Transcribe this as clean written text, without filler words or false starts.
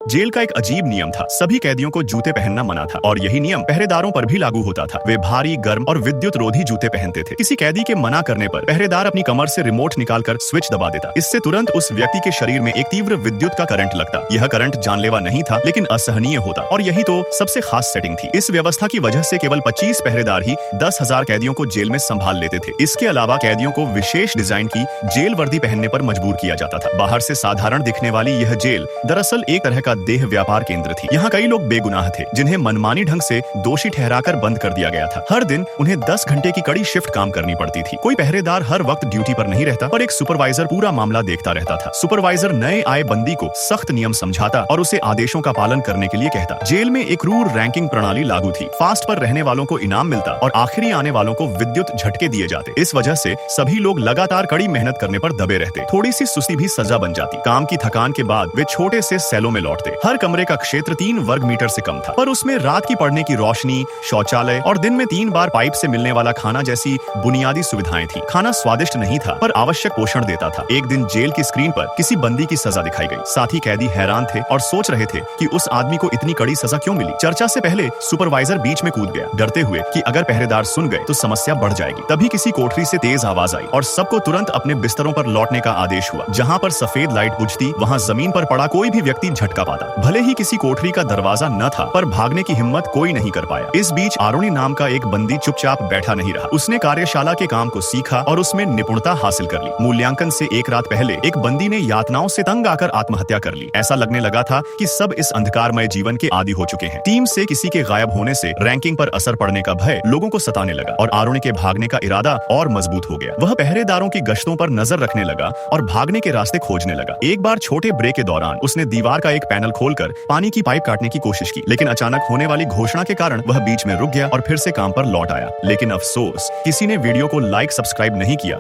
Jail का एक अजीब नियम था। सभी कैदियों को जूते पहनना मना था और यही नियम पहरेदारों पर भी लागू होता था। वे भारी, गर्म और विद्युत रोधी जूते पहनते थे। किसी कैदी के मना करने पर पहरेदार अपनी कमर से रिमोट निकालकर स्विच दबा देता। इससे तुरंत उस व्यक्ति के शरीर में एक तीव्र विद्युत का करंट लगता। यह करंट जानलेवा नहीं था, लेकिन असहनीय होता और यही तो सबसे खास सेटिंग थी। इस व्यवस्था की वजह से केवल 25 पहरेदार ही 10,000 कैदियों को जेल में संभाल लेते थे। इसके अलावा कैदियों को विशेष डिजाइन की जेल वर्दी पहनने पर मजबूर किया जाता था। बाहर से साधारण दिखने वाली यह जेल दरअसल एक तरह का देह व्यापार केंद्र थी। यहाँ कई लोग बेगुनाह थे, जिन्हें मनमानी ढंग से दोषी ठहराकर बंद कर दिया गया था। हर दिन उन्हें 10 घंटे की कड़ी शिफ्ट काम करनी पड़ती थी। कोई पहरेदार हर वक्त ड्यूटी पर नहीं रहता, पर एक सुपरवाइजर पूरा मामला देखता रहता था। सुपरवाइजर नए आए बंदी को सख्त नियम समझाता और उसे आदेशों का पालन करने के लिए कहता। जेल में एक क्रूर रैंकिंग प्रणाली लागू थी। फास्ट पर रहने वालों को इनाम मिलता और आखिरी आने वालों को विद्युत झटके दिए जाते। इस वजह से सभी लोग लगातार कड़ी मेहनत करने पर दबे रहते। थोड़ी सी सुस्ती भी सजा बन जाती। काम की थकान के बाद वे छोटे से सेलों में लौटते। हर कमरे का क्षेत्र 3 वर्ग मीटर से कम था, पर उसमें रात की पड़ने की रोशनी, शौचालय और दिन में 3 बार पाइप से मिलने वाला खाना जैसी बुनियादी सुविधाएं थी। खाना स्वादिष्ट नहीं था, पर आवश्यक पोषण देता था। एक दिन जेल की स्क्रीन पर किसी बंदी की सजा दिखाई गई। साथी कैदी हैरान थे और सोच रहे थे कि उस आदमी को इतनी कड़ी सजा क्यों मिली। चर्चा से पहले सुपरवाइजर बीच में कूद गया, डरते हुए कि अगर पहरेदार सुन गए तो समस्या बढ़ जाएगी। तभी किसी कोठरी से तेज आवाज आई और सबको तुरंत अपने बिस्तरों पर लौटने का आदेश हुआ। जहाँ पर सफेद लाइट बुझती, वहाँ जमीन पर पड़ा कोई भी व्यक्ति झटका पाता। भले ही किसी कोठरी का दरवाजा न था, पर भागने की हिम्मत कोई नहीं कर पाया। इस बीच आरुणि नाम का एक बंदी चुपचाप बैठा नहीं रहा। उसने कार्यशाला के काम को सीखा और उसमें निपुणता हासिल कर ली। मूल्यांकन से एक रात पहले एक बंदी ने यातनाओं से तंग आकर आत्महत्या कर ली। ऐसा लगने लगा था कि सब इस अंधकारमय जीवन के आदी हो चुके हैं। टीम से किसी के गायब होने से रैंकिंग पर असर पड़ने का भय लोगों को सताने लगा और आरुणि के भागने का इरादा और मजबूत हो गया। वह पहरेदारों की गश्तों पर नजर रखने लगा और भागने के रास्ते खोजने लगा। एक बार छोटे ब्रेक के दौरान उसने दीवार का एक पैनल खोलकर पानी की पाइप काटने की कोशिश की, लेकिन अचानक होने वाली घोषणा के कारण वह बीच में रुक गया और फिर से काम पर लौट आया। लेकिन अफसोस, किसी ने वीडियो को लाइक सब्सक्राइब नहीं किया।